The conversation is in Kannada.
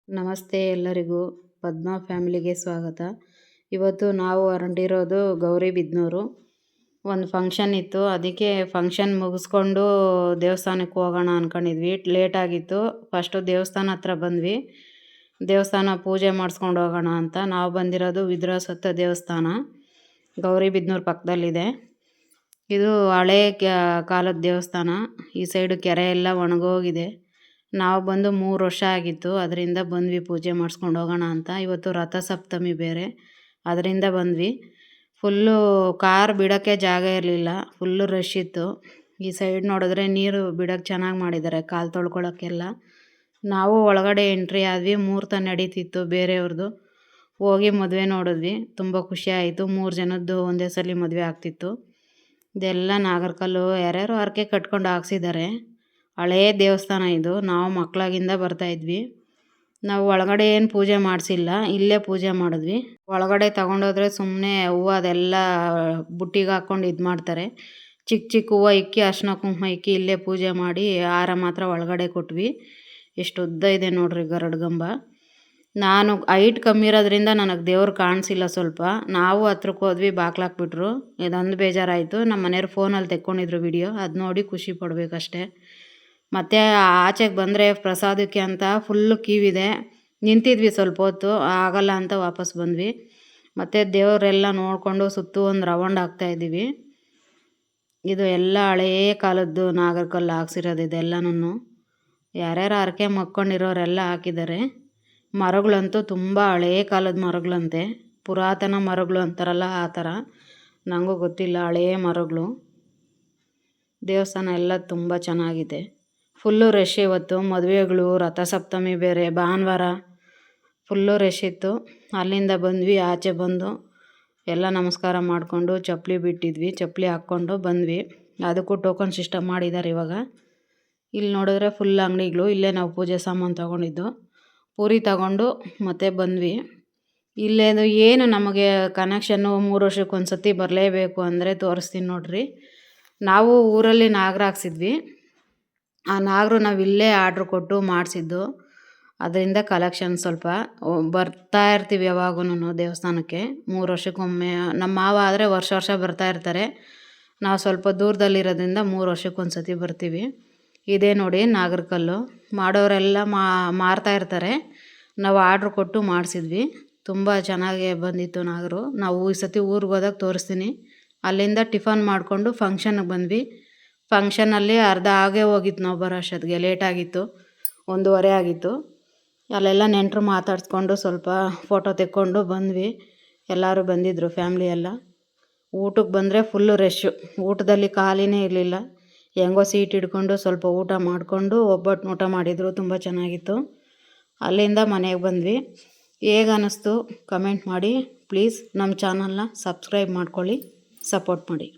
ನಮಸ್ತೆ ಎಲ್ಲರಿಗೂ ಪದ್ಮಾ ಫ್ಯಾಮಿಲಿಗೆ ಸ್ವಾಗತ. ಇವತ್ತು ನಾವು ಹೊರಟಿರೋದು ಗೌರಿಬಿದನೂರು. ಒಂದು ಫಂಕ್ಷನ್ ಇತ್ತು, ಅದಕ್ಕೆ ಫಂಕ್ಷನ್ ಮುಗಿಸ್ಕೊಂಡು ದೇವಸ್ಥಾನಕ್ಕೆ ಹೋಗೋಣ ಅಂದ್ಕೊಂಡಿದ್ವಿ. ಲೇಟ್ ಆಗಿತ್ತು. ಫಸ್ಟು ದೇವಸ್ಥಾನ ಹತ್ರ ಬಂದ್ವಿ. ದೇವಸ್ಥಾನ ಪೂಜೆ ಮಾಡಿಸ್ಕೊಂಡು ಹೋಗೋಣ ಅಂತ. ನಾವು ಬಂದಿರೋದು ವಿದ್ರಾಸತ್ತ ದೇವಸ್ಥಾನ, ಗೌರಿಬಿದನೂರು ಪಕ್ಕದಲ್ಲಿದೆ. ಇದು ಹಳೆ ಕಾಲದ ದೇವಸ್ಥಾನ. ಈ ಸೈಡು ಕೆರೆ ಎಲ್ಲ ಒಣಗೋಗಿದೆ. ನಾವು ಬಂದು 3 ವರ್ಷ ಆಗಿತ್ತು, ಅದರಿಂದ ಬಂದ್ವಿ ಪೂಜೆ ಮಾಡಿಸ್ಕೊಂಡು ಹೋಗೋಣ ಅಂತ. ಇವತ್ತು ರಥಸಪ್ತಮಿ ಬೇರೆ, ಅದರಿಂದ ಬಂದ್ವಿ. ಫುಲ್ಲು ಕಾರ್ ಬಿಡೋಕ್ಕೆ ಜಾಗ ಇರಲಿಲ್ಲ, ಫುಲ್ಲು ರಶ್ ಇತ್ತು. ಈ ಸೈಡ್ ನೋಡಿದ್ರೆ ನೀರು ಬಿಡೋಕ್ಕೆ ಚೆನ್ನಾಗಿ ಮಾಡಿದ್ದಾರೆ, ಕಾಲು ತೊಳ್ಕೊಳಕ್ಕೆಲ್ಲ. ನಾವು ಒಳಗಡೆ ಎಂಟ್ರಿ ಆದ್ವಿ. ಮುಹೂರ್ತ ನಡೀತಿತ್ತು ಬೇರೆಯವ್ರದ್ದು. ಹೋಗಿ ಮದುವೆ ನೋಡಿದ್ವಿ, ತುಂಬ ಖುಷಿ ಆಯಿತು. 3 ಜನದ್ದು ಒಂದೇ ಸಲ ಮದುವೆ ಆಗ್ತಿತ್ತು. ಇದೆಲ್ಲ ನಾಗರಕಲ್ಲು, ಯಾರ್ಯಾರು ಹರಕೆ ಕಟ್ಕೊಂಡು ಹಾಕ್ಸಿದ್ದಾರೆ. ಹಳೇ ದೇವಸ್ಥಾನ ಇದು. ನಾವು ಮಕ್ಕಳಾಗಿಂದ ಬರ್ತಾಯಿದ್ವಿ. ನಾವು ಒಳಗಡೆ ಏನು ಪೂಜೆ ಮಾಡಿಸಿಲ್ಲ, ಇಲ್ಲೇ ಪೂಜೆ ಮಾಡಿದ್ವಿ. ಒಳಗಡೆ ತಗೊಂಡೋದ್ರೆ ಸುಮ್ಮನೆ ಹೂವು ಅದೆಲ್ಲ ಬುಟ್ಟಿಗೆ ಹಾಕ್ಕೊಂಡು ಇದು ಮಾಡ್ತಾರೆ. ಚಿಕ್ಕ ಚಿಕ್ಕ ಹೂವು ಇಕ್ಕಿ ಅರ್ಶಿನ ಕುಂಕುಮ ಇಕ್ಕಿ ಇಲ್ಲೇ ಪೂಜೆ ಮಾಡಿ ಹಾರ ಮಾತ್ರ ಒಳಗಡೆ ಕೊಟ್ವಿ. ಎಷ್ಟು ಉದ್ದ ಇದೆ ನೋಡ್ರಿ ಗರುಡಗಂಬ. ನಾನು ಹೈಟ್ ಕಮ್ಮಿ ಇರೋದ್ರಿಂದ ನನಗೆ ದೇವ್ರು ಕಾಣಿಸಿಲ್ಲ ಸ್ವಲ್ಪ. ನಾವು ಹತ್ರಕ್ಕೆ ಹೋದ್ವಿ, ಬಾಗ್ಲಾಕ್ಬಿಟ್ರು. ಇದೊಂದು ಬೇಜಾರಾಯಿತು. ನಮ್ಮ ಮನೆಯವ್ರು ಫೋನಲ್ಲಿ ತೆಕ್ಕೊಂಡಿದ್ರು ವಿಡಿಯೋ, ಅದು ನೋಡಿ ಖುಷಿ ಪಡ್ಬೇಕಷ್ಟೆ. ಮತ್ತು ಆಚೆಗೆ ಬಂದರೆ ಪ್ರಸಾದಕ್ಕೆ ಅಂತ ಫುಲ್ಲು ಕ್ಯೂ ನಿಂತಿದ್ವಿ ಸ್ವಲ್ಪ ಹೊತ್ತು, ಆಗಲ್ಲ ಅಂತ ವಾಪಸ್ ಬಂದ್ವಿ. ಮತ್ತು ದೇವರೆಲ್ಲ ನೋಡಿಕೊಂಡು ಸುತ್ತು ಒಂದು ರೌಂಡ್ ಆಗ್ತಾಯಿದ್ದೀವಿ. ಇದು ಎಲ್ಲ ಹಳೆಯ ಕಾಲದ್ದು ನಾಗರಕಲ್ಲು ಹಾಕ್ಸಿರೋದು ಇದೆಲ್ಲನೂ. ಯಾರ್ಯಾರು ಹರಕೆ ಮಕ್ಕೊಂಡಿರೋರೆಲ್ಲ ಹಾಕಿದ್ದಾರೆ. ಮರಗಳಂತೂ ತುಂಬ ಹಳೆಯ ಕಾಲದ ಮರಗಳಂತೆ, ಪುರಾತನ ಮರಗಳು ಅಂತಾರಲ್ಲ ಆ ಥರ. ನನಗೂ ಗೊತ್ತಿಲ್ಲ, ಹಳೆಯ ಮರಗಳು. ದೇವಸ್ಥಾನ ಎಲ್ಲ ತುಂಬ ಚೆನ್ನಾಗಿದೆ. ಫುಲ್ಲು ರಶ್ ಇವತ್ತು. ಮದುವೆಗಳು, ರಥಸಪ್ತಮಿ ಬೇರೆ, ಭಾನುವಾರ ಫುಲ್ಲು ರಶ್ ಇತ್ತು. ಅಲ್ಲಿಂದ ಬಂದ್ವಿ. ಆಚೆ ಬಂದು ಎಲ್ಲ ನಮಸ್ಕಾರ ಮಾಡಿಕೊಂಡು ಚಪ್ಪಲಿ ಬಿಟ್ಟಿದ್ವಿ, ಚಪ್ಪಲಿ ಹಾಕ್ಕೊಂಡು ಬಂದ್ವಿ. ಅದಕ್ಕೂ ಟೋಕನ್ ಸಿಸ್ಟಮ್ ಮಾಡಿದ್ದಾರೆ ಇವಾಗ. ಇಲ್ಲಿ ನೋಡಿದ್ರೆ ಫುಲ್ ಅಂಗಡಿಗಳು. ಇಲ್ಲೇ ನಾವು ಪೂಜೆ ಸಾಮಾನು ತೊಗೊಂಡಿದ್ದು. ಪೂರಿ ತಗೊಂಡು ಮತ್ತೆ ಬಂದ್ವಿ. ಇಲ್ಲೇದು ಏನು ನಮಗೆ ಕನೆಕ್ಷನ್ನು 3 ವರ್ಷಕ್ಕೆ ಒಂದು ಸತಿ ಬರಲೇಬೇಕು ಅಂದರೆ ತೋರಿಸ್ತೀನಿ ನೋಡ್ರಿ. ನಾವು ಊರಲ್ಲಿ ನಾಗರ ಹಾಕ್ಸಿದ್ವಿ. ಆ ನಾಗರು ನಾವು ಇಲ್ಲೇ ಆರ್ಡ್ರ್ ಕೊಟ್ಟು ಮಾಡಿಸಿದ್ದು. ಅದರಿಂದ ಕಲೆಕ್ಷನ್ ಸ್ವಲ್ಪ ಬರ್ತಾ ಇರ್ತೀವಿ ಯಾವಾಗೂ ದೇವಸ್ಥಾನಕ್ಕೆ. 3 ವರ್ಷಕ್ಕೊಮ್ಮೆ. ನಮ್ಮ ಮಾವ ಆದರೆ ವರ್ಷ ಬರ್ತಾ ಇರ್ತಾರೆ. ನಾವು ಸ್ವಲ್ಪ ದೂರದಲ್ಲಿರೋದ್ರಿಂದ 3 ವರ್ಷಕ್ಕೊಂದು ಸತಿ ಬರ್ತೀವಿ. ಇದೇ ನೋಡಿ ನಾಗರಕಲ್ಲು. ಮಾಡೋರೆಲ್ಲ ಮಾರ್ತಾ ಇರ್ತಾರೆ. ನಾವು ಆರ್ಡ್ರ್ ಕೊಟ್ಟು ಮಾಡಿಸಿದ್ವಿ. ತುಂಬ ಚೆನ್ನಾಗಿ ಬಂದಿತ್ತು ನಾಗರು. ನಾವು ಈ ಸತಿ ಊರಿಗೆ ಹೋದಾಗ ತೋರಿಸ್ತೀನಿ. ಅಲ್ಲಿಂದ ಟಿಫನ್ ಮಾಡಿಕೊಂಡು ಫಂಕ್ಷನ್ಗೆ ಬಂದ್ವಿ. ಫಂಕ್ಷನಲ್ಲಿ ಅರ್ಧ ಆಗೇ ಹೋಗಿತ್ತು. ನಾವು ಬರೋ ಅಷ್ಟೊತ್ತಿಗೆ ಲೇಟಾಗಿತ್ತು, 1:30 ಆಗಿತ್ತು. ಅಲ್ಲೆಲ್ಲ ನೆಂಟರು ಮಾತಾಡಿಸ್ಕೊಂಡು ಸ್ವಲ್ಪ ಫೋಟೋ ತೆಕ್ಕೊಂಡು ಬಂದ್ವಿ. ಎಲ್ಲರೂ ಬಂದಿದ್ದರು, ಫ್ಯಾಮ್ಲಿ ಎಲ್ಲ. ಊಟಕ್ಕೆ ಬಂದರೆ ಫುಲ್ಲು ರಶ್ಶು. ಊಟದಲ್ಲಿ ಖಾಲಿನೇ ಇರಲಿಲ್ಲ. ಹೆಂಗೋ ಸೀಟ್ ಹಿಡ್ಕೊಂಡು ಸ್ವಲ್ಪ ಊಟ ಮಾಡಿಕೊಂಡು ಒಬ್ಬಟ್ಟು ಊಟ ಮಾಡಿದರು, ತುಂಬ ಚೆನ್ನಾಗಿತ್ತು. ಅಲ್ಲಿಂದ ಮನೆಗೆ ಬಂದ್ವಿ. ಹೇಗೆ ಅನ್ನಿಸ್ತು ಕಮೆಂಟ್ ಮಾಡಿ ಪ್ಲೀಸ್. ನಮ್ಮ ಚಾನಲ್ನ ಸಬ್ಸ್ಕ್ರೈಬ್ ಮಾಡ್ಕೊಳ್ಳಿ, ಸಪೋರ್ಟ್ ಮಾಡಿ.